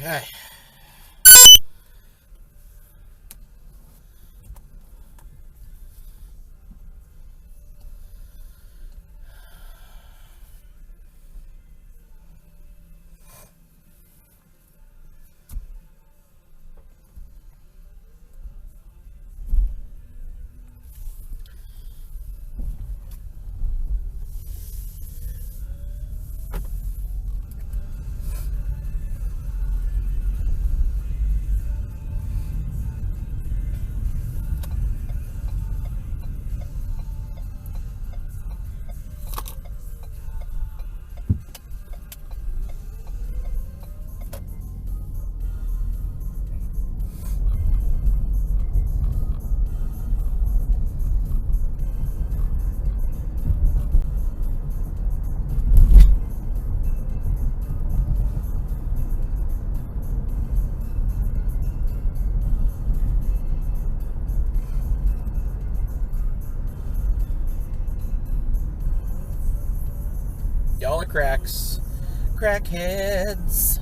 Okay. Y'all are cracks. Crackheads.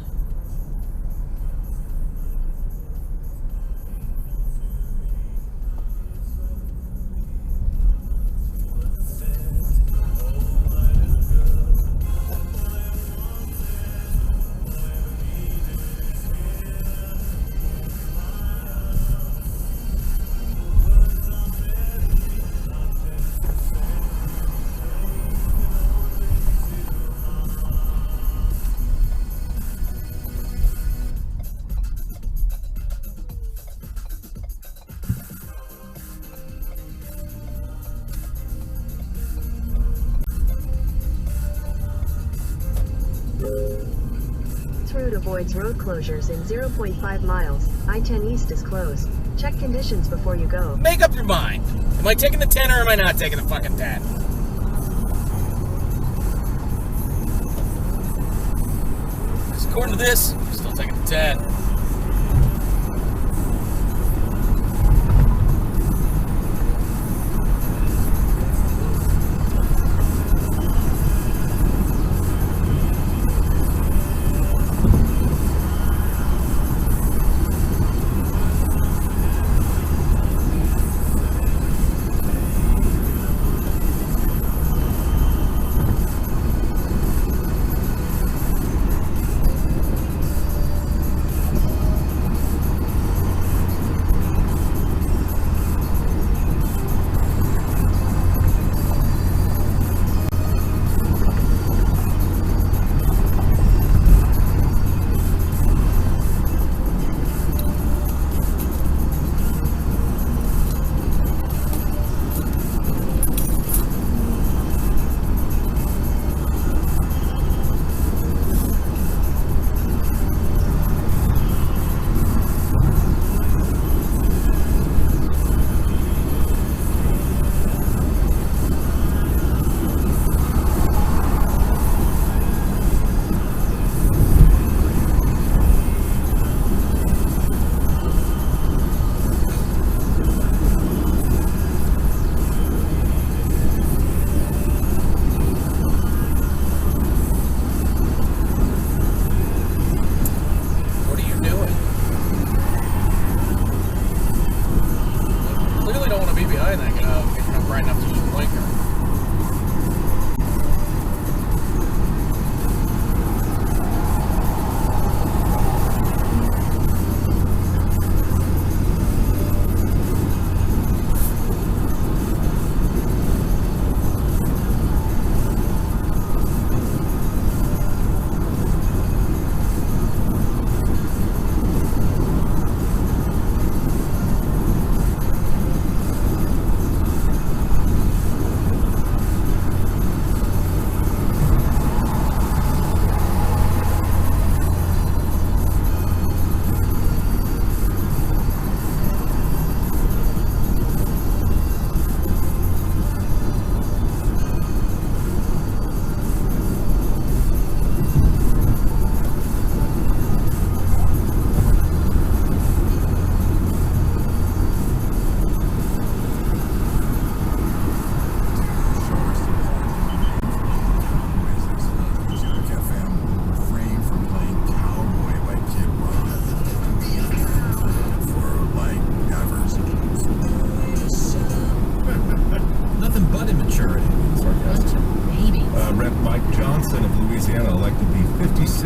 This route avoids road closures in 0.5 miles. I-10 East is closed. Check conditions before you go. Make up your mind. Am I taking the 10 or am I not taking the fucking 10? Because according to this, I'm still taking the 10.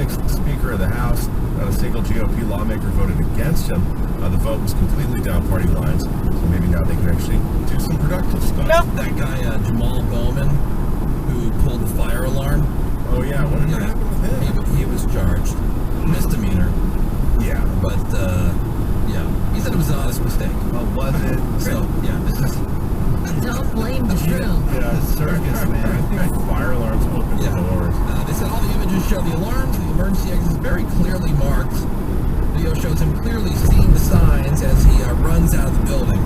26th Speaker of the House. Not a single GOP lawmaker voted against him. The vote was completely down party lines, so maybe now they can actually do some productive stuff. That guy, Jamal Bowman, who pulled the fire alarm. Oh yeah, what did happen with him? He was charged. Misdemeanor. Yeah. But, yeah, he said it was an honest mistake. Oh, was it? So, yeah, this is... Don't blame the shroom. Yeah, Circus, man. I think fire alarms open the doors. They said all the images show the alarms, the emergency exit is very clearly marked. Video shows him clearly seeing the signs as he runs out of the building.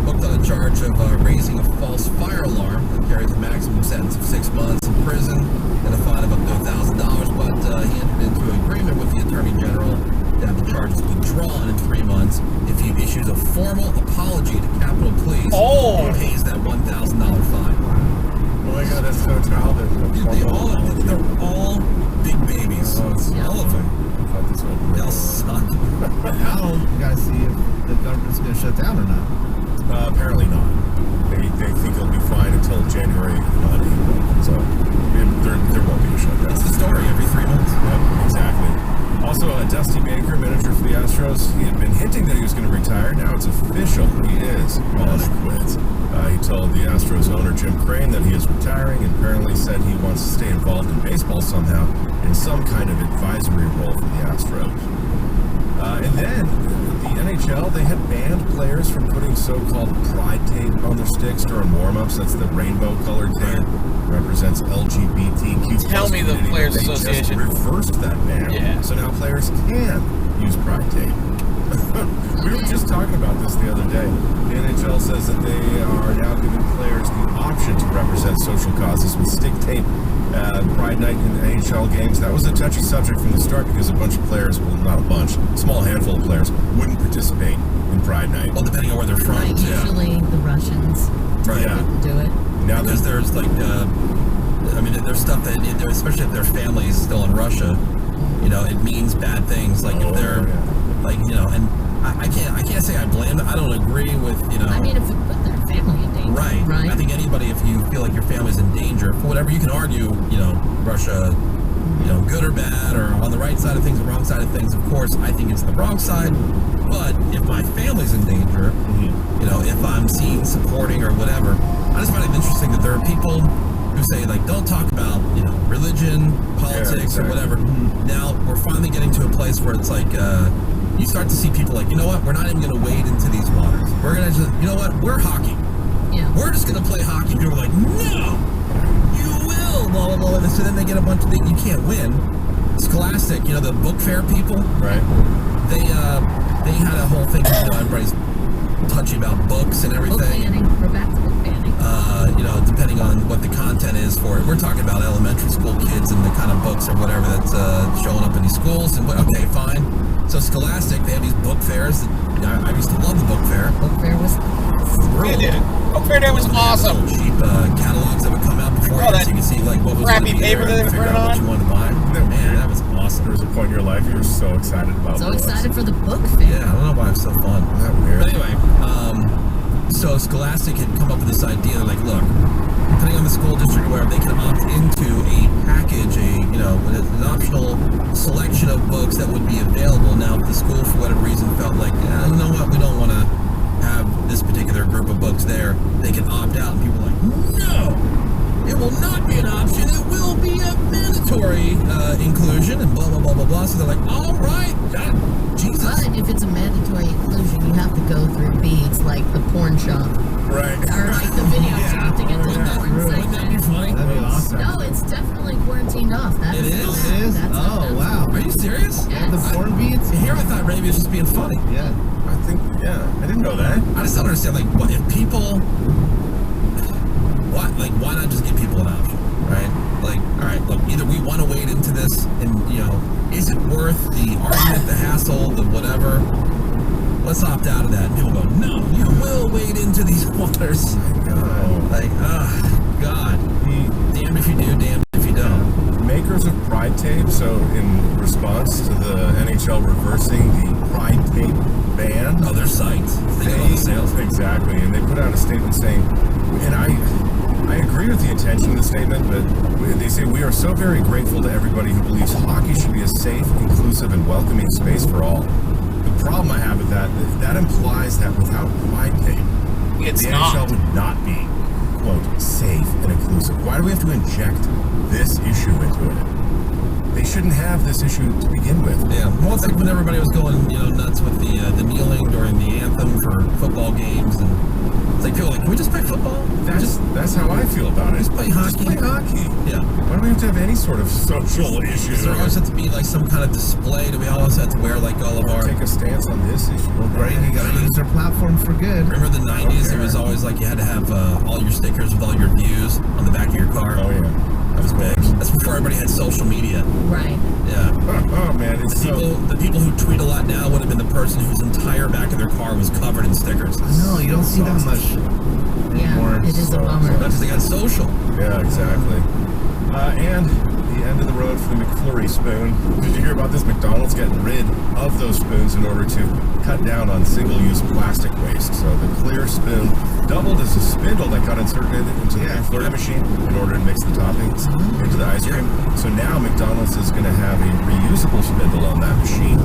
Booked on a charge of raising a false fire alarm that carries a maximum sentence of 6 months in prison and a fine of up to $1,000. But he entered into an agreement with the Attorney General to have the charges withdrawn in 3 months if he issues a formal apology to Capitol Police and pays that $1,000 fine. Oh my God, that's so childish. Dude, they're all big babies. All of them. They'll suck. Now we gotta see if the government's gonna shut down or not. Apparently not. They think it'll be fine until January, so there won't be a shutdown. That's the story every 3 months. Yep, exactly. Also, Dusty Baker, manager for the Astros, he had been hinting that he was going to retire. Now it's official. He is calling it quits. He told the Astros owner, Jim Crane, that he is retiring and apparently said he wants to stay involved in baseball somehow in some kind of advisory role for the Astros. And then the NHL, they had banned players from putting so-called pride tape on their sticks during warm-ups. That's the rainbow-colored tape. Represents LGBTQ+. Tell me the Players They Association just reversed that ban. Yeah. So now players can use pride tape. We were just talking about this the other day. The NHL says that they are now giving players the option to represent social causes with stick tape. Pride night in the NHL games, that was a touchy subject from the start because a bunch of players, well, not a bunch, a small handful of players wouldn't participate in Pride night. Well, depending on where they're from. Right, usually the Russians wouldn't do it. Now because there's like, there's stuff that, especially if their family is still in Russia, it means bad things. Like if they're, and I can't say I blame them. I don't agree with, I mean, if it put their family in danger. Right. I think anybody, if you feel like your family's in danger, for whatever, you can argue, Russia, good or bad, or on the right side of things, the wrong side of things. Of course, I think it's the wrong side. But if my family's in danger, if I'm seen supporting or whatever, I just find it interesting that there are people who say, like, don't talk about, religion, politics, or whatever. Now, we're finally getting to a place where it's like, you start to see people like, you know what, we're not even going to wade into these waters. We're going to just, you know what, we're hockey. Yeah. We're just going to play hockey. People are like, no, you will, blah, blah, blah. So then they get a bunch of things, you can't win. Scholastic, the book fair people. Right. They had a whole thing, everybody's touchy about books and everything. Book banning. We're back to book banning. Depending on what the content is for it. We're talking about elementary school kids and the kind of books or whatever that's showing up in these schools. And okay, fine. So Scholastic, they have these book fairs. I used to love the book fair. Book fair was Yeah, Book Fair Day was awesome. Cheap catalogs that would come out before that so you could see like what was crappy gonna be paper there that and they figure printed out what on. you wanted to buy. Man, that was awesome. There was a point in your life you were so excited about so books. excited for the book fair. Yeah, I don't know why it's so fun. Isn't that weird? But anyway, so Scholastic had come up with this idea, like, look, depending on the school district or wherever, they can opt into a package, an optional selection of books that would be available. Now, if the school, for whatever reason, felt like, you know what, we don't want to have this particular group of books there, they can opt out. And people are like, no, it will not be an option. It will be a mandatory inclusion, and blah, blah, blah, blah, blah. So they're like, all right, Jesus. But if it's a mandatory inclusion, you have to go through beads like the porn shop. Right. Or like the video shop to get to the porn Wouldn't that be section. funny? That'd be awesome. No, it's definitely quarantined off. That It is? It is? That's Oh, wow. Are you serious? Yes. The porn beads? Here I thought maybe it's just being funny. Yeah. I think, I didn't know that. I just don't understand, like, what if people, why not just give people an option, right? Like, all right, look, either we want to wade into this and, is it worth the argument, the hassle, the whatever? Let's opt out of that. And people go, no, you will wade into these waters. Like, God. Damned if you do, damned if you don't. Makers of Pride Tape, so in response to the NHL reversing the Pride Tape ban, Other sites. They get all the sales. Exactly, and they put out a statement saying, and I agree with the intention of the statement, but they say we are so very grateful to everybody who believes hockey should be a safe, inclusive, and welcoming space for all. The problem I have with that implies that without my pick, It's the not. NHL would not be, quote, safe and inclusive. Why do we have to inject this issue into it? They shouldn't have this issue to begin with. Yeah, well, it's like when everybody was going, nuts with the kneeling during the anthem for football games, and it's like people are like, can we just play football? That's how I feel about it. Just play hockey. Just play hockey. Yeah. Why do we have to have any sort of social issue? Does there always have to be like some kind of display? Do we always have to wear like all of our? Take a stance on this issue. Well, great. You got to use their platform for good. Remember the 90s? It was always like you had to have all your stickers with all your views on the back of your car. Oh yeah. That was big. That's before everybody had social media. Right. Yeah. Oh man, it's The people who tweet a lot now would have been the person whose entire back of their car was covered in stickers. No, you don't see that much anymore. Yeah, it is a bummer. Because they got social. Yeah, exactly. And the end of the road for the McFlurry spoon. Did you hear about this? McDonald's getting rid of those spoons in order to cut down on single-use plastic waste. So the clear spoon doubled as a spindle that got inserted into the McFlurry machine in order to mix the toppings into the ice cream. So now McDonald's is going to have a reusable spindle on that machine.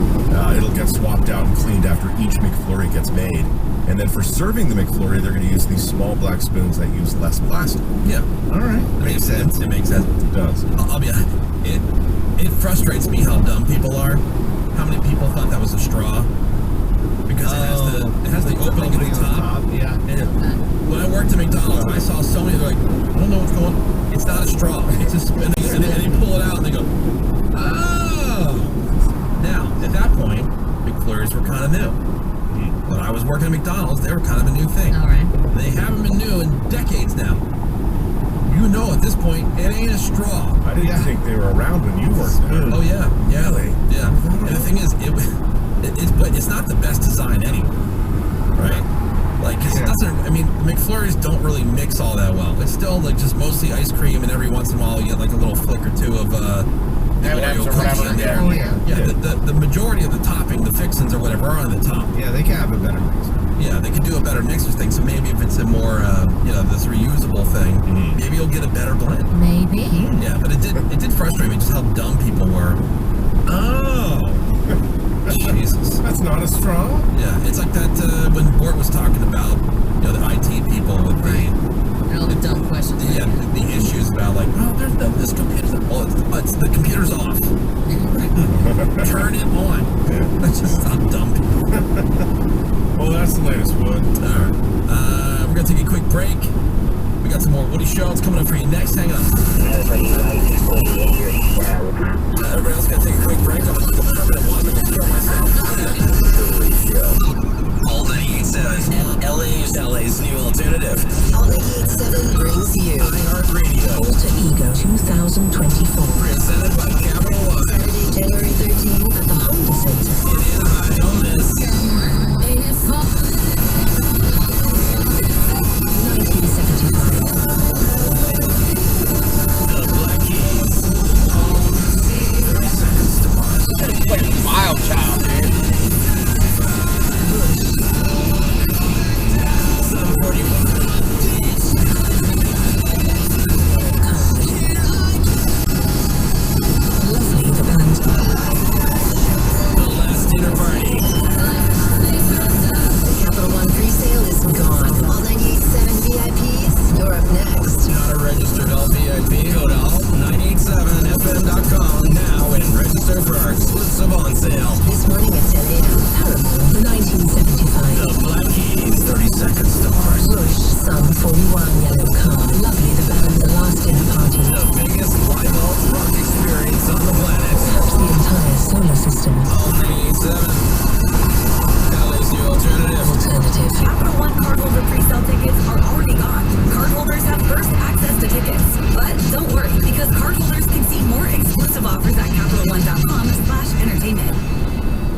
It'll get swapped out and cleaned after each McFlurry gets made. And then for serving the McFlurry, they're going to use these small black spoons that use less plastic. Yeah. All right. Makes sense. It makes sense. It does. I'll be honest. It frustrates me how dumb people are. How many people thought that was a straw? Because it has the opening at the top. Yeah. And when I worked at McDonald's, I saw so many. They're like, I don't know what's going on. It's not a straw. It's a spinning. And they pull it out and they go, oh. Now, at that point, McFlurries were kind of new. When I was working at McDonald's, they were kind of a new thing. All right. They haven't been new in decades now. You know, at this point, it ain't a straw. I didn't think they were around when you worked there. Oh yeah, yeah, Really? yeah. And the thing is, but it's not the best design anyway, right? Like, 'cause it doesn't. I mean, McFlurries don't really mix all that well. It's still like just mostly ice cream, and every once in a while you get like a little flick or two of M&Ms or Oreo whatever, cookie in there. Oh, yeah. Yeah, the majority of the topping, the fixins or whatever, are on the top. Yeah, they can have a better mix. Yeah, they could do a better mixer thing. So maybe if it's a more, this reusable thing, maybe you'll get a better blend. Maybe. Yeah, but it did frustrate me just how dumb people were. Oh, Jesus. That's not a straw. Yeah, it's like that when Bort was talking about the IT people with And all the dumb questions. the issues about like, oh, there's no, this computer's it's the computer's off. Turn it on. That's just how dumb people. Well, that's the latest one. All right, we're gonna take a quick break. We got some more Woody Shows coming up for you next. Hang on. Everybody else gonna take a quick break. I'm gonna want to throw myself. All 98.7 LA's new alternative. All 98.7 brings you iHeartRadio. Alter Ego 2024. Presented by Capital One. Saturday, January 13th at the Honda Center. In Anaheim, on this. 1975. The Black Keys. 30 Seconds to Mars. Like Wild Child, dude. Some 41. Lovely the band. The Last Dinner Party. Capital One pre-sale is gone. All 98.7 VIPs, you're up next. Not a registered LVIP. Go to all987fm.com now and register for our exclusive on sale. This morning at 10 a.m. Paramount, 1975. The Black Keys, 30 Seconds to Mars. Rush, Sum 41, Yellow Car. Lovely the band, The Last Dinner Party. The biggest live alt rock experience on the planet. Perhaps the entire solar system. All 97. LA's new alternative. Alternative. Capital One cardholder pre-sale tickets are already gone. Cardholders have first access to tickets. But don't worry, because cardholders can see more exclusive offers at CapitalOne.com/entertainment.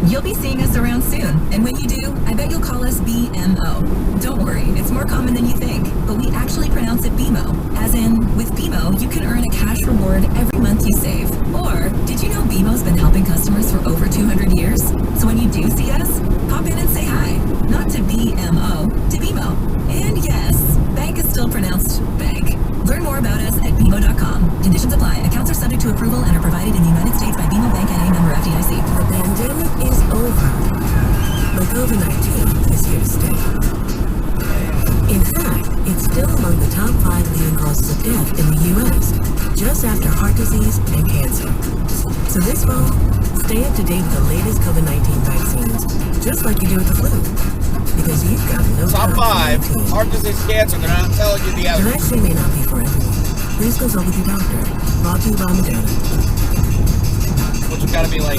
You'll be seeing us around soon, and when you do, I bet you'll call us BMO. Don't worry, it's more common than you think, but we actually pronounce it BMO. As in, with BMO, you can earn a cash reward every month you save. Or, did you know BMO's been helping customers for over 200 years? So when you do see us, pop in and say hi. Not to BMO, to BMO. And yes, bank is still pronounced bank. approval and are provided in the United States by BMO Bank N.A. member FDIC. The pandemic is over, but COVID-19 is here to stay. In fact, it's still among the top 5 leading causes of death in the U.S., just after heart disease and cancer. So this fall, stay up to date with the latest COVID-19 vaccines, just like you do with the flu. Because you've got no Top time 5, heart disease, cancer. They're not telling you the The others. vaccine may not be for everyone. Please consult with your doctor. Brought to you by Moderna. Which has got to be like,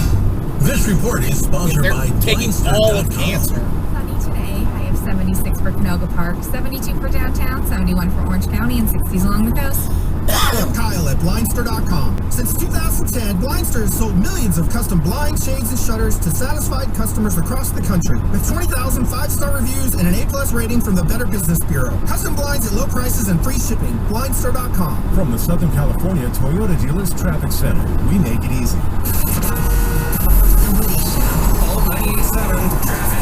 This report is sponsored they're by taking all of Blindster.com. cancer. Sunny today. High of 76 for Canoga Park, 72 for downtown, 71 for Orange County, and 60s along the coast. I'm Kyle at Blindster.com. Since 2010, Blindster has sold millions of custom blinds, shades, and shutters to satisfied customers across the country. With 20,000 5-star reviews and an A+ rating from the Better Business Bureau. Custom blinds at low prices and free shipping. Blindster.com. From the Southern California Toyota Dealers Traffic Center, we make it easy. All 98.7 traffic.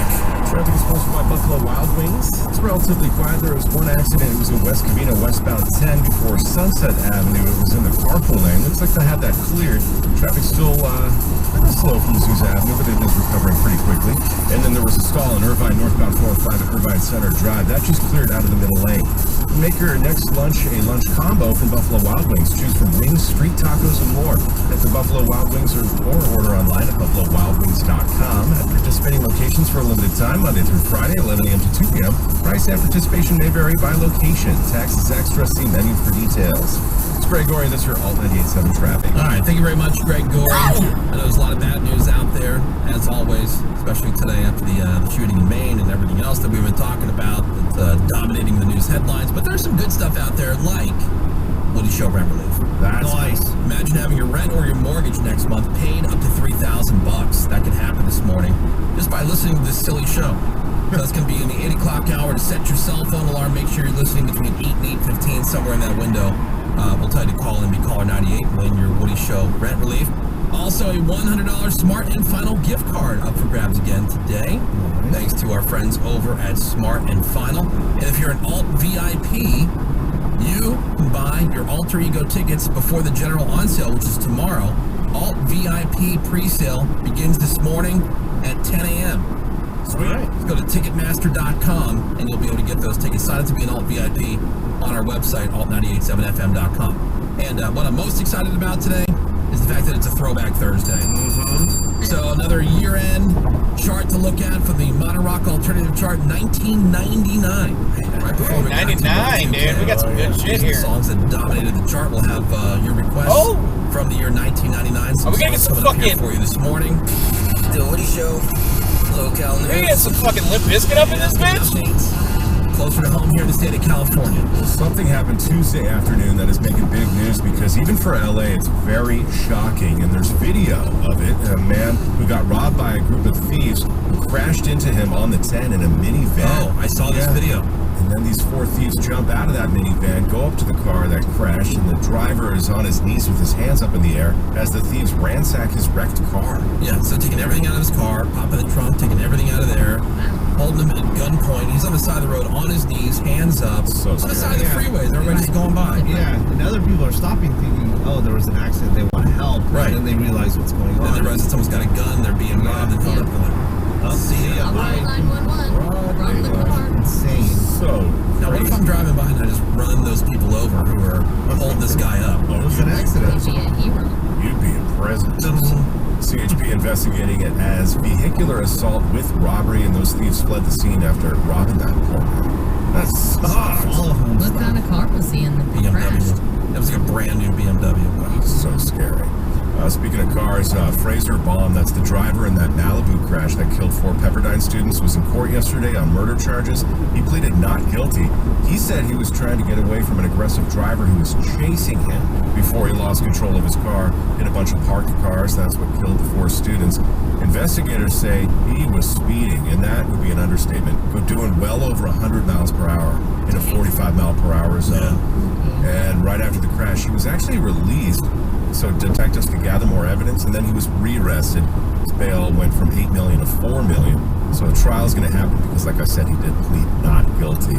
Traffic is sponsored by Buffalo Wild Wings. It's relatively quiet. There was one accident. It was in West Covina, westbound 10 before Sunset Avenue. It was in the carpool lane. Looks like they had that cleared. Traffic's still slow from Azusa Avenue, but it is recovering pretty quickly. And then there was a stall in Irvine, northbound 405 at Irvine Center Drive. That just cleared out of the middle lane. Make your next lunch a lunch combo from Buffalo Wild Wings. Choose from wings, street tacos, and more at the Buffalo Wild Wings or order online at buffalowildwings.com at participating locations for a limited time, Monday through Friday, 11 a.m. to 2 p.m. Price and participation may vary by location. Taxes extra. See menu for details. It's Greg Gorey. This is your Alt 98.7 traffic. All right, thank you very much, Greg Gorey. I know there's a lot of bad news out there, as always, especially today after the shooting in Maine and everything else that we've been talking about that's dominating the news headlines. But there's some good stuff out there, like Woody Show rent relief. That's nice. Imagine having your rent or your mortgage next month paid up to $3,000. That could happen this morning just by listening to this silly show. So it's going to be in the 8 o'clock hour to set your cell phone alarm. Make sure you're listening between 8 and 8:15, somewhere in that window. We'll tell you to call in, be caller 98, and win your Woody Show rent relief. Also, a $100 Smart and Final gift card up for grabs again today. Thanks to our friends over at Smart and Final. And if you're an Alt VIP, you can buy your Alter Ego tickets before the general on sale, which is tomorrow. Alt VIP pre-sale begins this morning at 10 a.m. Sweet. Let's go to Ticketmaster.com and you'll be able to get those tickets. Sign up to be an Alt VIP on our website, alt987fm.com. And what I'm most excited about today is the fact that it's a Throwback Thursday. So another year-end chart to look at for the Modern Rock Alternative Chart, 1999. Right before we 99, dude. We got some good shit here. Songs that dominated the chart. We'll have your requests from the year 1999. Are we gonna get some fucking for you this morning? The Woody Show, SoCal news. We get some fucking Limp Bizkit up in this bitch. Closer to home here in the state of California. Something happened Tuesday afternoon that is making big news because even for LA, it's very shocking. And there's video of it. A man who got robbed by a group of thieves who crashed into him on the 10 in a minivan. Oh, I saw this video. And then these 4 thieves jump out of that minivan, go up to the car that crashed, and the driver is on his knees with his hands up in the air as the thieves ransack his wrecked car. Yeah, so taking everything out of his car, popping the trunk, taking everything out of there, holding him at gunpoint. He's on the side of the road, on his knees, hands up, so on the side of the freeways. Everybody's just going by. Yeah, and other people are stopping thinking, oh, there was an accident, they want to help. Right. And then they realize what's going on. Then they realize that someone's got a gun, they're being robbed, and held up going, see ya. I'll call 911. Run the car. Insane. So, now what if I'm driving by and I just run those people over who are holding this guy up? It was an accident. You'd be a hero. You'd be in prison. CHP investigating it as vehicular assault with robbery, and those thieves fled the scene after robbing that poor man. That sucks. What kind of car was he in that crashed? BMW. That was like a brand new BMW. Oh, so scary. Speaking of cars, Fraser Baum, that's the driver in that Malibu crash that killed 4 Pepperdine students, was in court yesterday on murder charges. He pleaded not guilty. He said he was trying to get away from an aggressive driver who was chasing him before he lost control of his car, hit a bunch of parked cars. That's what killed the 4 students. Investigators say he was speeding, and that would be an understatement, but doing well over 100 miles per hour in a 45 mile per hour zone. And right after the crash, he was actually released so detectives could gather more evidence, and then he was rearrested. His bail went from $8 million to $4 million. So a trial is going to happen because, like I said, he did plead not guilty.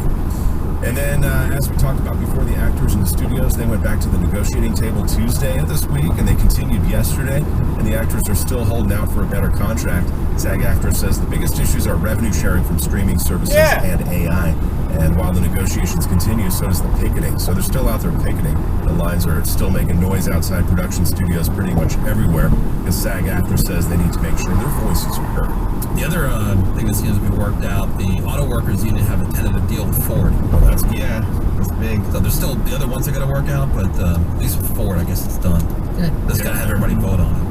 And then, as we talked about before, the actors in the studios, they went back to the negotiating table Tuesday of this week, and they continued yesterday, and the actors are still holding out for a better contract. SAG-AFTRA says the biggest issues are revenue sharing from streaming services and AI. And while the negotiations continue, so does the picketing. So they're still out there picketing. The lines are still making noise outside production studios pretty much everywhere, because SAG-AFTRA says they need to make sure their voices are heard. The other thing that seems to be worked out, the auto workers union have a tentative deal with Ford. Oh, that's big. So there's still the other ones that got to work out, but at least with Ford, I guess it's done. Good. Just got to have everybody vote on it.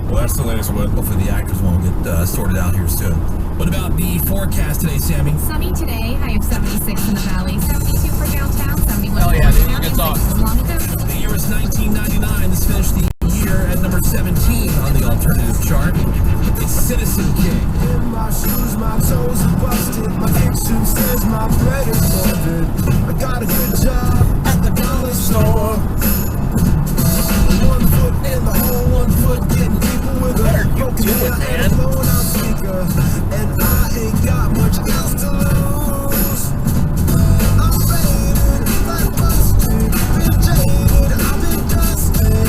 Well, that's the latest one. Hopefully the actors won't get sorted out here soon. What about the forecast today, Sammy? Sunny today, high of 76 in the valley, 72 for downtown, 71 Hell for yeah, dude, Orange good County, talk. 6 along the coast. The year is 1999. This finished the year at number 17 on the alternative chart. It's Citizen King. In my shoes, my toes are busted. My kitchen says my bread is ordered. I got a good job at the dollar store. 1 foot in the hole, 1 foot getting people with a broken hair and a blown out speaker. And I ain't got much else to lose. I'm faded, like busted, been jaded, I've been dusted.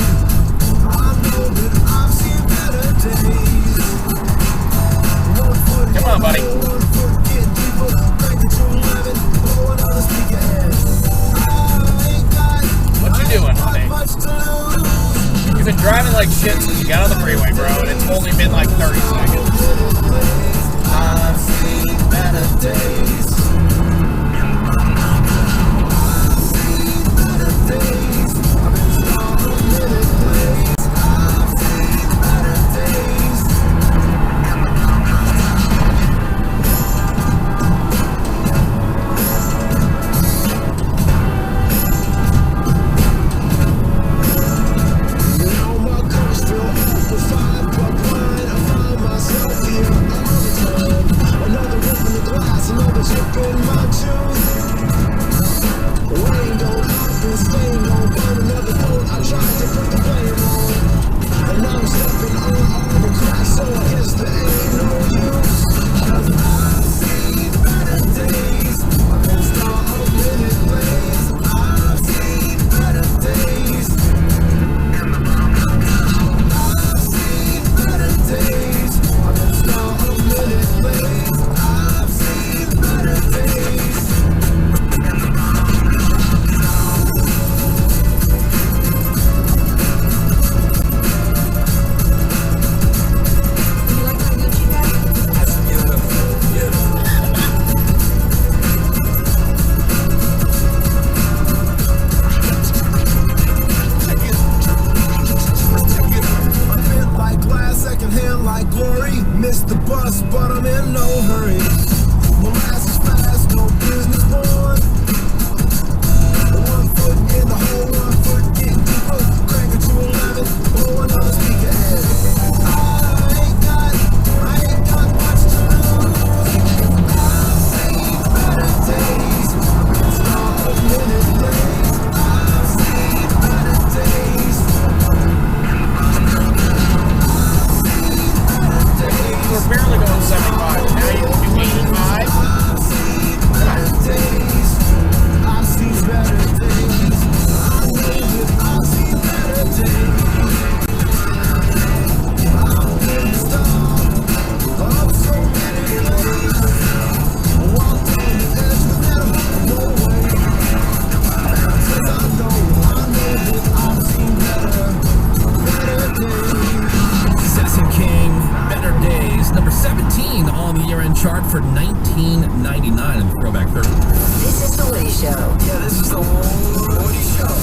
I know that I've seen better days. 1 foot Come on, buddy. 1 foot getting deeper, crank it to 11, blow another speaker head. I ain't got What you doing, honey? much to lose. You've been driving like shit since you got on the freeway, bro, and it's only been like 30 seconds. I've seen better days. I've seen better days. I've been strong a minute ways. I've seen better days. You know my car's still off with $5 wine. I find myself here all the time. Another rip in the glass, another chip in my tooth. Rain don't up and stain don't burn another boat. I tried to put the blame on, and now I'm stepping on all the cracks, so I guess there ain't no use. 'Cause I've seen better days. I've been star a minute ways. I've seen better days. I've seen better days. I've been star a minute ways. I've seen better days. You like my Gucci bag? That's beautiful. Beautiful. I'm fit like glass, secondhand like glory. Missed the bus, but I'm in no hurry. Molasses fast, no business born. 1 foot in the hole, 1 foot getting deeper. Crank it to 11, blow another speaker head. I ain't got much to lose. I've seen better days. I've been star a minute days. I've seen better days. You were barely going 75, and now you can do 85. I've seen better days. I've seen better days. I know that I've seen better days. I've been the star of so many ways. Walked on the edge without no way. 'Cause I know that I've seen better days. Citizen King, Better Days, number 17 on the year-end chart for 1999 in the Throwback 30. This is the Woody Show. Yeah, this is the Woody Show.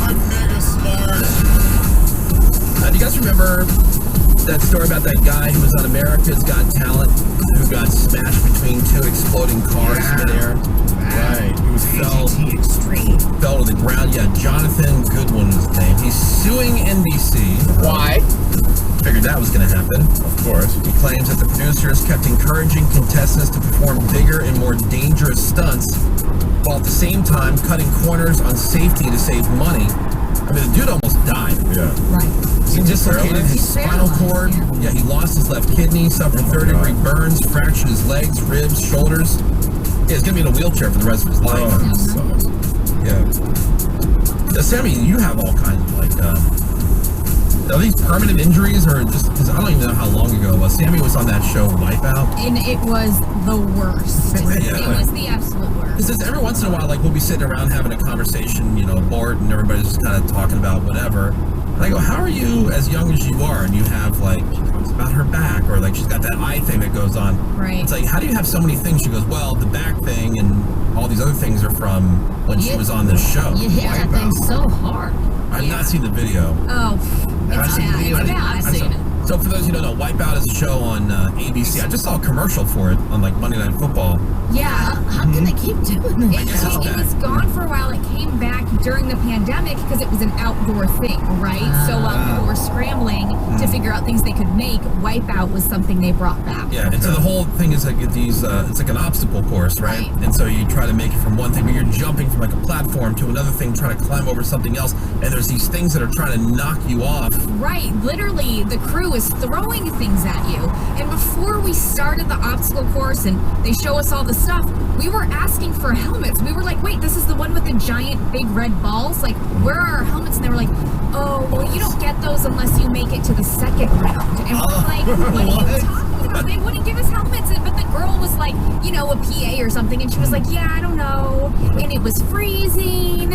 I'm mega smart. Do you guys remember that story about that guy who was on America's Got Talent who got smashed between two exploding cars midair? Right. It was AGT Extreme. Fell to the ground. Yeah, Jonathan Goodwin is his name. He's suing NBC. Why? Figured that was going to happen. Of course. He claims that the producers kept encouraging contestants to perform bigger and more dangerous stunts, while at the same time cutting corners on safety to save money. I mean, the dude almost died. Yeah. Right. He dislocated his He's spinal cord. paralyzed, Yeah, he lost his left kidney, suffered third-degree burns, fractured his legs, ribs, shoulders. Yeah, he's gonna be in a wheelchair for the rest of his life. Oh, that sucks. Yeah. Sammy, you have all kinds of like, are these permanent injuries or just, because I don't even know how long ago it was. Sammy was on that show, Wipeout. And it was the worst. Yeah. It was the absolute worst. Because every once in a while, like, we'll be sitting around having a conversation, Bart, and everybody's just kind of talking about whatever. And I go, how are you as young as you are? And you have, like, she talks about her back, or, like, she's got that eye thing that goes on. Right. It's like, how do you have so many things? She goes, well, the back thing and all these other things are from when she was on this show. You hit that thing so hard. I've not seen the video. Oh, it's bad. It's bad. I've seen it. So for those who don't know, Wipeout is a show on ABC. I just saw a commercial for it on, like, Monday Night Football. Yeah. How can they keep doing this? It was gone for a while. It came back during the pandemic because it was an outdoor thing, right? So while people were scrambling to figure out things they could make, Wipeout was something they brought back. Yeah, and so the whole thing is like these, it's like an obstacle course, right? And so you try to make it from one thing, but you're jumping from like a platform to another thing, trying to climb over something else, and there's these things that are trying to knock you off. Right, literally, the crew is throwing things at you. And before we started the obstacle course and they show us all the stuff, we were asking for helmets. We were like, wait, this is the one with the giant big red balls? Like, where are our helmets? And they were like, oh, well, you don't get those unless you make it to the second round. And we're like, what are you talking about? They wouldn't give us helmets. But the girl was like, a PA or something. And she was like, yeah, I don't know. And it was freezing.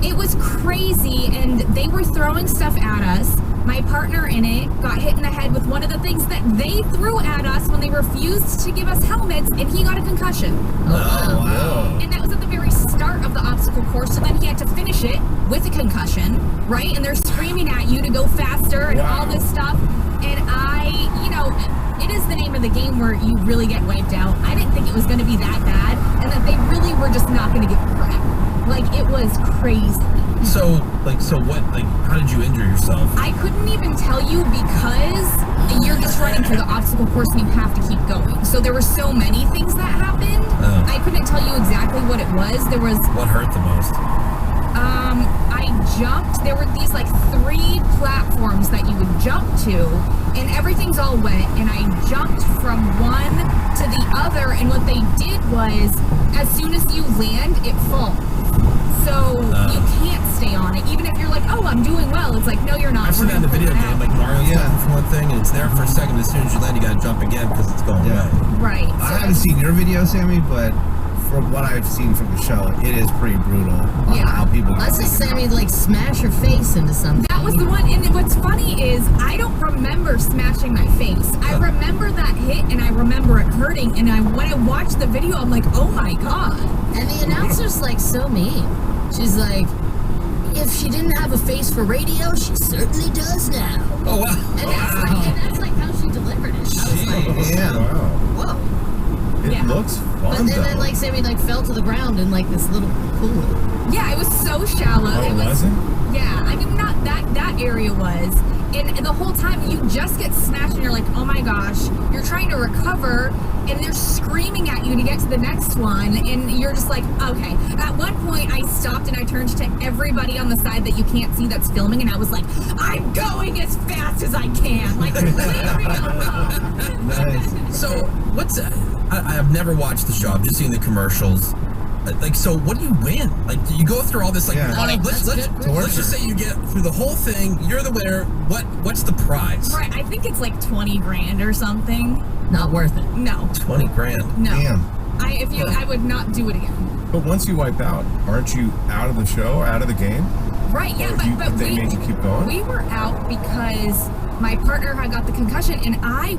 It was crazy. And they were throwing stuff at us. My partner in it got hit in the head with one of the things that they threw at us when they refused to give us helmets, and he got a concussion. Oh, wow. And that was at the very start of the obstacle course, so then he had to finish it with a concussion, right? And they're screaming at you to go faster and all this stuff. And it is the name of the game where you really get wiped out. I didn't think it was going to be that bad, and that they really were just not going to give a crap. Like, it was crazy. So what, how did you injure yourself? I couldn't even tell you because you're just running through the obstacle course and you have to keep going. So there were so many things that happened. I couldn't tell you exactly what it was. What hurt the most? I jumped. There were these 3 platforms that you would jump to, and everything's all wet, and I jumped from one to the other, and what they did was, as soon as you land, it falls. So you can't stay on it, even if you're like, oh, I'm doing well. It's like, no, you're not. I've seen that in the video game, like Mario's jumping from one thing, and it's there for a second. As soon as you land, you gotta jump again because it's going away. Right. I haven't seen your video, Sammy, but from what I've seen from the show, it is pretty brutal on how people get Let's just say smash your face into something. That was the one, and what's funny is I don't remember smashing my face. I remember that hit, and I remember it hurting, and when I watched the video, I'm like, oh my god. And the announcer's so mean. She's like, if she didn't have a face for radio, she certainly does now. Oh, wow. And that's how she delivered it. I was like, whoa. It looks fun, but then Sammy fell to the ground in this little pool. Yeah, it was so shallow. Oh, it wasn't? Yeah, I mean, not that area was. And the whole time you just get smashed and you're like, oh my gosh, you're trying to recover and they're screaming at you to get to the next one. And you're just like, okay. At one point I stopped and I turned to everybody on the side that you can't see that's filming. And I was like, I'm going as fast as I can. Leave me alone. Nice. So I have never watched the show. I've just seen the commercials. So what do you win? Do you go through all this money? Let's just say you get through the whole thing. You're the winner. What's the prize? Right, I think it's $20,000 or something. Not worth it. No. $20,000. No. Damn. I would not do it again. But once you wipe out, aren't you out of the show or out of the game? Right, yeah, but they made you keep going? We were out because my partner had got the concussion, and I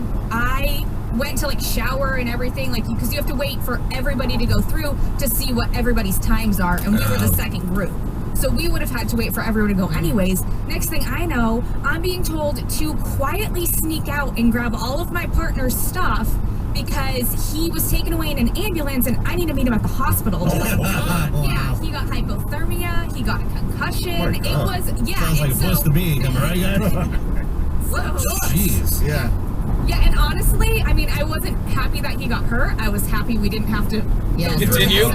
went to shower and everything, because you have to wait for everybody to go through to see what everybody's times are, and we were the second group. So we would have had to wait for everyone to go anyways. Next thing I know, I'm being told to quietly sneak out and grab all of my partner's stuff because he was taken away in an ambulance and I need to meet him at the hospital. Yeah, he got hypothermia, he got a concussion. It was, Sounds like a bust to me, am I right, guys? Jeez. Yeah. Yeah, and honestly, I mean, I wasn't happy that he got hurt. I was happy we didn't have to continue.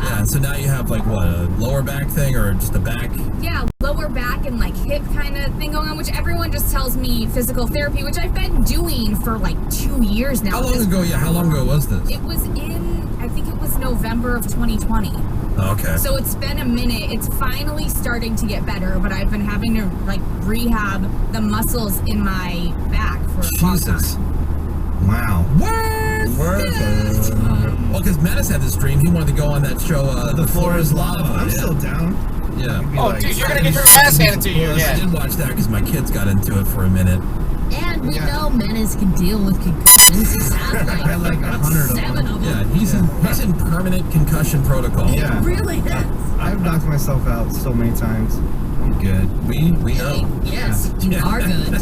Yeah, so now you have a lower back thing or just a back? Yeah, lower lower back and like hip kind of thing going on, which everyone just tells me physical therapy, which I've been doing for like 2 years now. How long ago? Yeah, how long ago was this? It was I think it was November of 2020. Okay. So it's been a minute. It's finally starting to get better, but I've been having to like rehab the muscles in my back for a long time. Wow. Worth it. Well, because Menace had this dream. He wanted to go on that show, The Floor is Lava. I'm still down. Yeah. Oh, dude, you're gonna get your ass handed to you. I did watch that because my kids got into it for a minute. And we know Menace can deal with concussions. He's had like 7 of them. Yeah, he's in permanent concussion protocol. Yeah. It really is. I've knocked myself out so many times. I'm good. We know. Yes, you are good.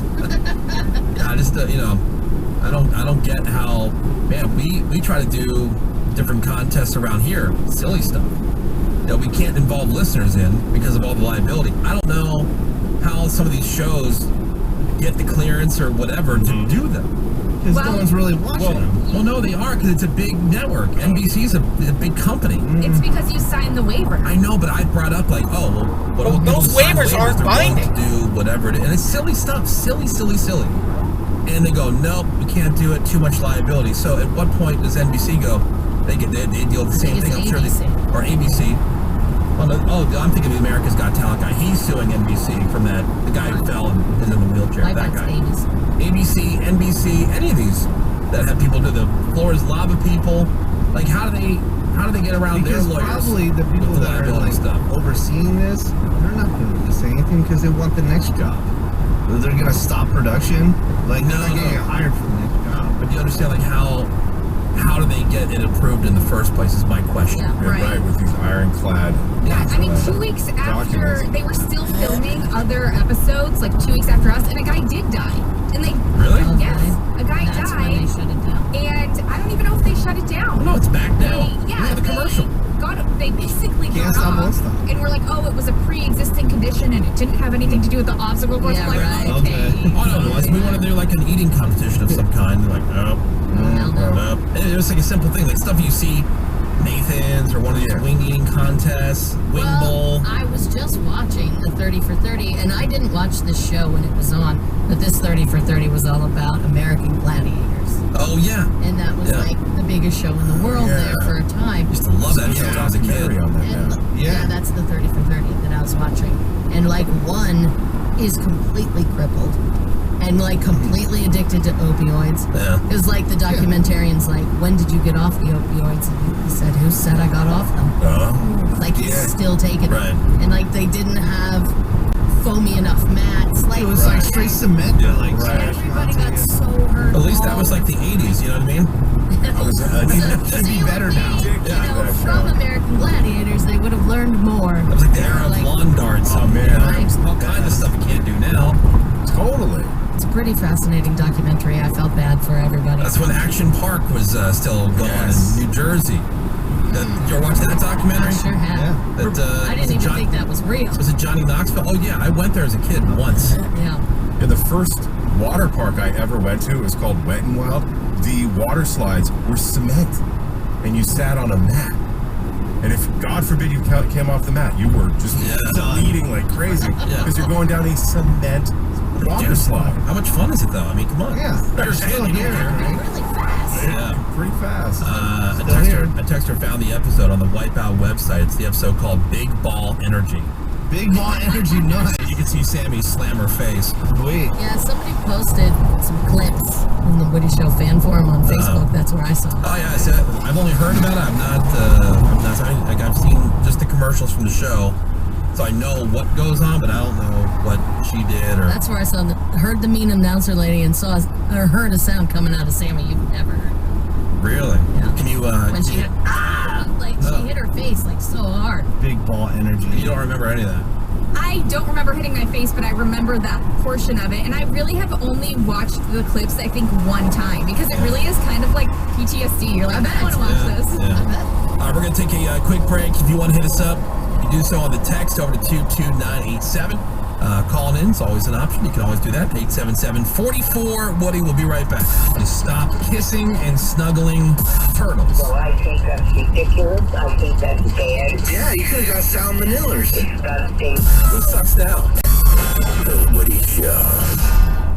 I just I don't get how, man, we try to do different contests around here, silly stuff that we can't involve listeners in because of all the liability. I don't know how some of these shows get the clearance or whatever to do them. Because no one's really watching them. Well, no, they are, because it's a big network. NBC's a big company. It's because you signed the waiver. I know, but I brought up like, those waivers aren't binding. To do whatever it is. And it's silly stuff, silly. And they go, nope, we can't do it. Too much liability. So at what point does NBC go? They deal with the same thing. I'm sure or ABC. I'm thinking of America's Got Talent guy. He's suing NBC from the guy who fell and is in the wheelchair. That guy. ABC, NBC, any of these that have people do the Floor is Lava people. Like, how do they get around their lawyers? Probably the people that are like overseeing this, they're not going to say anything because they want the next job. They're going to stop production. Like, they're not getting hired for the next job. But you understand, like, how do they get it approved in the first place is my question. Yeah, right. With these ironclad. Yeah, I mean, 2 weeks after they were still filming other episodes, like 2 weeks after us, and a guy did die. And they really? Yes, a guy died. When they shut it down. And I don't even know if they shut it down. No, it's back now. The commercial. They basically Can't got off, and we're like, oh, it was a pre-existing condition, and it didn't have anything to do with the obstacle course. Yeah, like, right. okay. Oh no, we want to do like an eating competition of some kind. They're like, nope. It was like a simple thing, like stuff you see Nathan's or one of these wing eating contests, wing bowl. I was just watching the 30 for 30, and I didn't watch this show when it was on, but this 30 for 30 was all about American gladiators. Oh yeah. And that was like the biggest show in the world there for a time. Used to love that show when I was a kid. Yeah, that's the 30 for 30 that I was watching. And like one is completely crippled and like completely addicted to opioids. Yeah. It was like the documentarian's like, when did you get off the opioids? And he said, who said I got off them? Like he's still taking them. And like they didn't have foamy enough mats. Like, it was like straight cement. Yeah, like everybody got so hurt. At least that was like the 80s, you know what I mean? It should be better now. From American Gladiators, they would have learned more. That was like the era of lawn darts. Oh man, all kinds of stuff you can't do now. Totally. It's a pretty fascinating documentary. I felt bad for everybody. That's when Action Park was still going in New Jersey. Did you ever watch that documentary? I sure have. I didn't even think that was real. Was it Johnny Knoxville? Oh yeah, I went there as a kid once. Yeah. The first water park I ever went to was called Wet n Wild. The water slides were cement, and you sat on a mat. And if, God forbid, you came off the mat, you were just bleeding like crazy because you're going down a cement water slide. How much fun is it, though? I mean, come on. Yeah. You're standing here. Really fast. Yeah. Pretty fast. A texter found the episode on the Wipeout website. It's the episode called Big Ball Energy. Big Ball Energy, nice. You can see Sammy slam her face. Wait. Yeah, somebody posted some clips in the Woody Show fan forum on Facebook. That's where I saw it. Oh yeah, I've only heard about it. I've seen just the commercials from the show, so I know what goes on, but I don't know what she did. Or that's where I heard the mean announcer lady and heard a sound coming out of Sammy you've never heard. Really? Yeah. Can you? When she hit, she hit her face like so hard. Big Ball Energy. You don't remember any of that? I don't remember hitting my face, but I remember that portion of it. And I really have only watched the clips, I think, one time, because it really is kind of like PTSD. You're like, I want to watch this. Yeah. We're going to take a quick break. If you want to hit us up, you can do so on the text over to 22987. Calling in is always an option. You can always do that. 877-44. Woody will be right back. Just stop kissing and snuggling turtles. So I think that's ridiculous. I think that's bad. Yeah, you could have got salmonellas. Disgusting. Who sucks now? Nobody shows.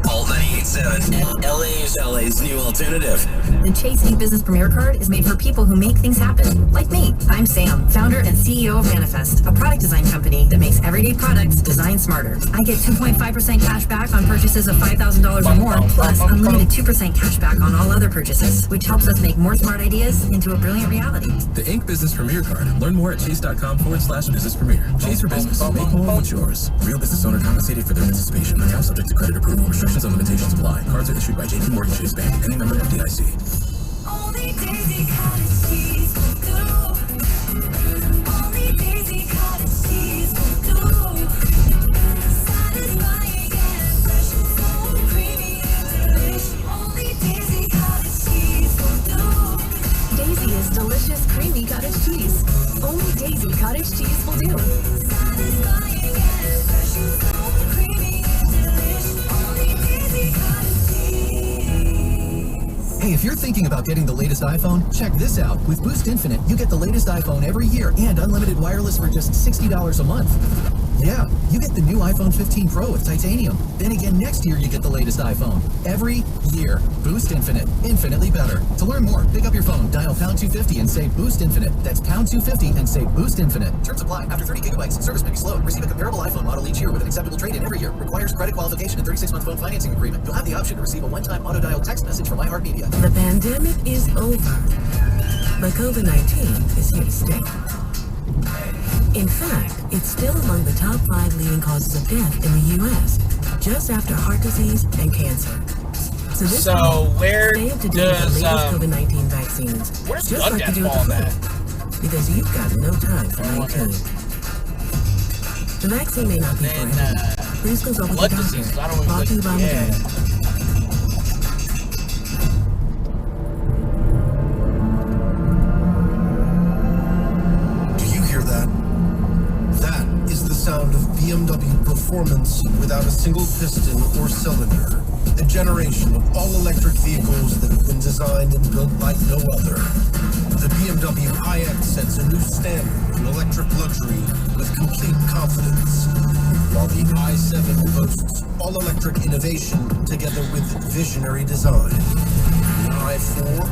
Alt 98.7, LA's new alternative. The Chase e-Business Premier Card is made for people who make things happen, like me. I'm Sam, founder and CEO of Manifest, a product design company that makes everyday products designed smarter. I get 2.5% cash back on purchases of $5,000 or more, plus unlimited 2% cash back on all other purchases, which helps us make more smart ideas into a brilliant reality. The Inc. Business Premier Card. Learn more at chase.com/business premier. Chase for business. Make more what's yours. Real business owner compensated for their participation. Account subject to credit approval. Restrictions and limitations apply. Cards are issued by JP Morgan Chase Bank. Any member FDIC. Only Daisy Cottage cheese will do. Only Daisy Cottage cheese will do. Satisfying and fresh, so creamy and delish. Only Daisy Cottage cheese will do. Daisy is delicious, creamy cottage cheese. Only Daisy cottage cheese will do. Satisfying and fresh, so creamy and delish. Only Daisy Cottage cheese. Hey, if you're thinking about getting the latest iPhone, check this out. With Boost Infinite, you get the latest iPhone every year and unlimited wireless for just $60 a month. Yeah, you get the new iPhone 15 Pro with titanium. Then again, next year you get the latest iPhone. Every year. Boost Infinite. Infinitely better. To learn more, pick up your phone, dial pound 250 and say Boost Infinite. That's pound 250 and say Boost Infinite. Terms apply. After 30 gigabytes, service may be slow. Receive a comparable iPhone model each year with an acceptable trade-in every year. Requires credit qualification and 36-month phone financing agreement. You'll have the option to receive a one-time auto-dial text message from iHeartMedia. The pandemic is over, but COVID-19 is here to stay. In fact, it's still among the top 5 leading causes of death in the U.S., just after heart disease and cancer. So this where stay up to date does with the latest COVID-19 vaccines, where's just blood like you death do with fall the in that? flu, because you've got no time for 19. The vaccine may not be for everyone. Please consult with your blood diseases, I doctor. don't Brought to you by Moderna. Sound of BMW performance without a single piston or cylinder. A generation of all-electric vehicles that have been designed and built like no other. The BMW iX sets a new standard in electric luxury with complete confidence. While the i7 boasts all-electric innovation together with visionary design. The i4?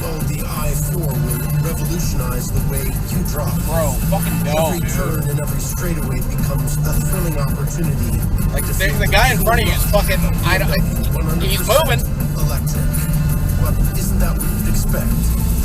Well, the i4 will revolutionize the way you drive. Bro, fucking go, Every turn and every straightaway becomes a thrilling opportunity. Like, the guy in front of you is fucking, he's moving. Electric. But isn't that what you'd expect?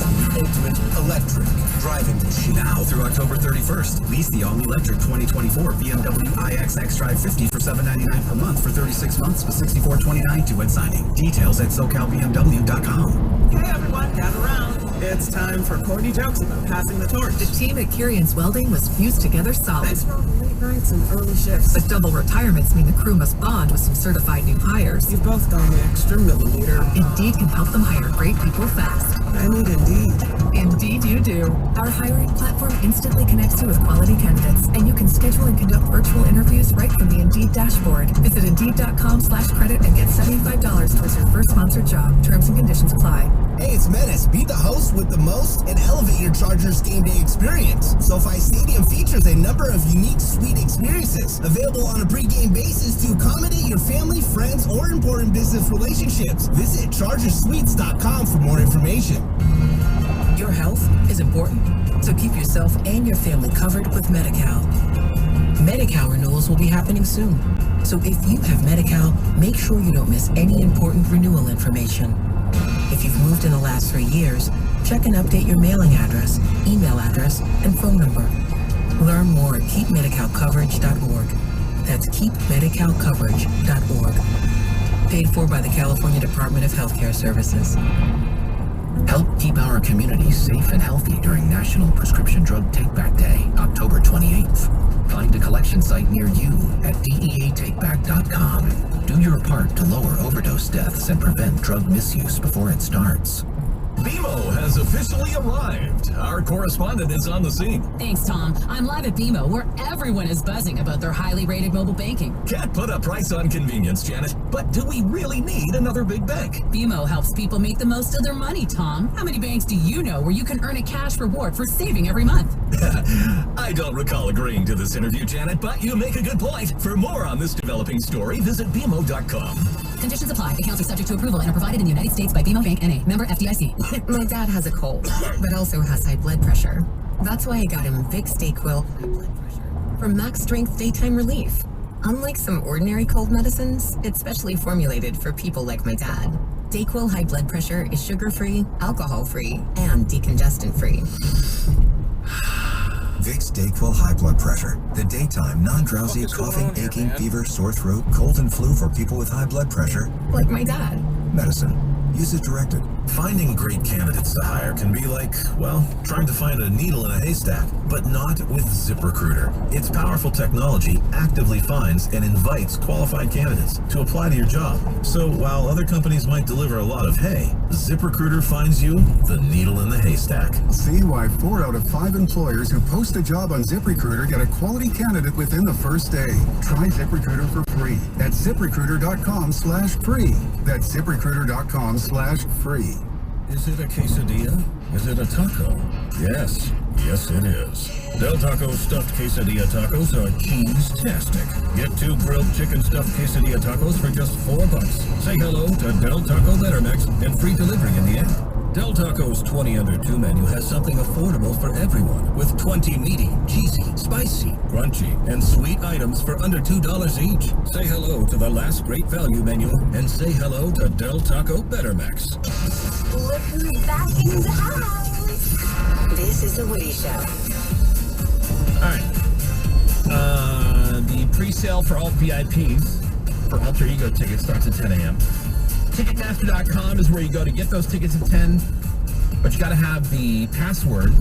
The ultimate electric driving machine. Now through October 31st, lease the all-electric 2024 BMW iX xDrive 50 for $799 per month for 36 months with $64.29 due at signing. Details at SoCalBMW.com. Hey everyone, gather around. It's time for corny jokes about passing the torch. The team at Kirian's Welding was fused together solid. Thanks for all the late nights and early shifts. But double retirements mean the crew must bond with some certified new hires. You've both gone the extra millimeter. Indeed can help them hire great people fast. I need Indeed. Indeed you do. Our hiring platform instantly connects you with quality candidates, and you can schedule and conduct virtual interviews right from the Indeed dashboard. Visit Indeed.com/credit and get $75 towards your first sponsored job. Terms and conditions apply. Hey, it's Menace. Be the host with the most and elevate your Chargers game day experience. SoFi Stadium features a number of unique suite experiences available on a pre-game basis to accommodate your family, friends, or important business relationships. Visit ChargersSuites.com for more information. Your health is important, so keep yourself and your family covered with Medi-Cal. Medi-Cal renewals will be happening soon, so if you have Medi-Cal, make sure you don't miss any important renewal information. If you've moved in the last 3 years, check and update your mailing address, email address, and phone number. Learn more at keepmedicalcoverage.org. That's keepmedicalcoverage.org. Paid for by the California Department of Healthcare Services. Help keep our communities safe and healthy during National Prescription Drug Take-Back Day, October 28th. Find a collection site near you at DEATakeback.com. Do your part to lower overdose deaths and prevent drug misuse before it starts. BMO has officially arrived. Our correspondent is on the scene. Thanks, Tom. I'm live at BMO, where everyone is buzzing about their highly rated mobile banking. Can't put a price on convenience, Janet, but do we really need another big bank? BMO helps people make the most of their money, Tom. How many banks do you know where you can earn a cash reward for saving every month? I don't recall agreeing to this interview, Janet, but you make a good point. For more on this developing story, visit BMO.com. Conditions apply. Accounts are subject to approval and are provided in the United States by BMO Bank N.A. Member FDIC. My dad has a cold, but also has high blood pressure. That's why I got him Vicks Dayquil High Blood Pressure for max strength daytime relief. Unlike some ordinary cold medicines, it's specially formulated for people like my dad. Dayquil High Blood Pressure is sugar-free, alcohol-free, and decongestant-free. Vicks Dayquil High Blood Pressure. The daytime, non-drowsy, coughing, aching, fever, sore throat, cold and flu for people with high blood pressure. Like my dad. Medicine. Use as directed. Finding great candidates to hire can be like, well, trying to find a needle in a haystack, but not with ZipRecruiter. Its powerful technology actively finds and invites qualified candidates to apply to your job. So while other companies might deliver a lot of hay, ZipRecruiter finds you the needle in the haystack. See why 4 out of 5 employers who post a job on ZipRecruiter get a quality candidate within the first day. Try ZipRecruiter for free at ZipRecruiter.com/free. That's ZipRecruiter.com/free. Is it a quesadilla? Is it a taco? Yes. Yes, it is. Del Taco stuffed quesadilla tacos are cheese-tastic. Get 2 grilled chicken stuffed quesadilla tacos for just $4. Say hello to Del Taco Bettermex and free delivery in the app. Del Taco's 20 under 2 menu has something affordable for everyone with 20 meaty, cheesy, spicy, crunchy, and sweet items for under $2 each. Say hello to the last great value menu and say hello to Del Taco Bettermex. Look who's back in the house. This is The Woody Show. All right. The pre-sale for all VIPs for Alter Ego tickets starts at 10 a.m. Ticketmaster.com is where you go to get those tickets at 10, but you got to have the password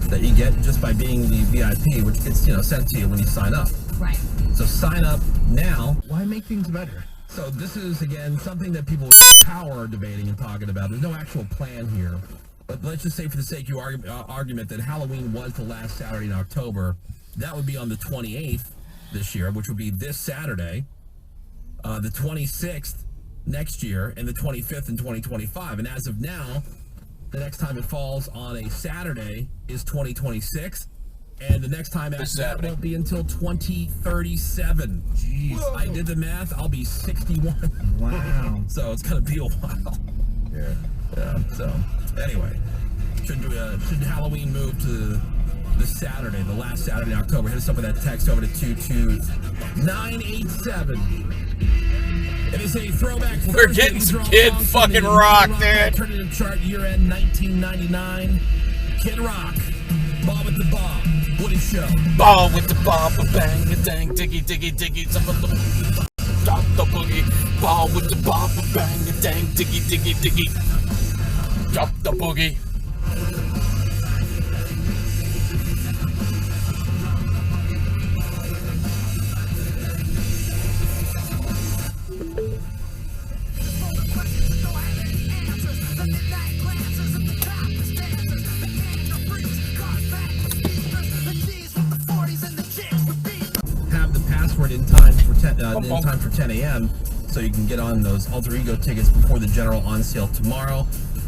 that you get just by being the VIP, which gets sent to you when you sign up. Right. So sign up now. Why make things better? So this is, again, something that people with power are debating and talking about. There's no actual plan here. But let's just say for the sake of your argument that Halloween was the last Saturday in October, that would be on the 28th this year, which would be this Saturday, the 26th next year, and the 25th in 2025. And as of now, the next time it falls on a Saturday is 2026. And the next time after that won't be until 2037. Jeez. Whoa. I did the math. I'll be 61. Wow. So it's going to be a while. Yeah. So, anyway. Should Halloween move to this Saturday, the last Saturday in October? Hit us up with that text over to 22987. It is a throwback. We're getting some Kid fucking Rock, dude. Alternative chart year-end 1999. Kid Rock. Ball with the bomb. Woody Show. Ball with the bomb, bang, dang, diggy, diggy, diggy, stop the boogie. Ball with the bomb, bang, dang, diggy, diggy, diggy. Drop the boogie. In time for 10 a.m. so you can get on those Alter Ego tickets before the general on sale tomorrow.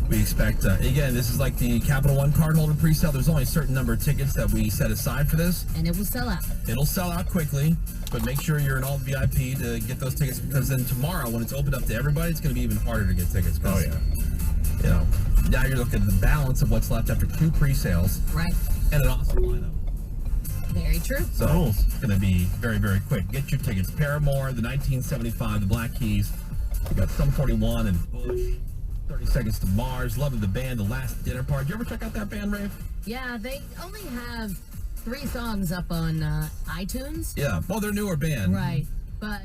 We expect, again, this is like the Capital One card holder pre-sale. There's only a certain number of tickets that we set aside for this. And it will sell out. It'll sell out quickly, but make sure you're an alt VIP to get those tickets, because then tomorrow when it's opened up to everybody, it's going to be even harder to get tickets. Oh, yeah. Now you're looking at the balance of what's left after 2 pre-sales. Right. And an awesome lineup. Very true. So it's going to be very, very quick. Get your tickets. Paramore, the 1975, the Black Keys. You got Sum 41 and Bush. 30 Seconds to Mars. Love of the Band, The Last Dinner Party. Did you ever check out that band, Rave? Yeah, they only have 3 songs up on iTunes. Yeah. Well, they're a newer band. Right. But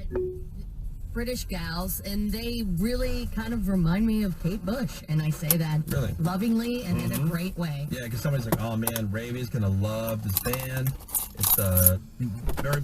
British gals, and they really kind of remind me of Kate Bush, and I say that lovingly and in a great way. Yeah, because somebody's like, oh man, Ravey's gonna love this band. It's very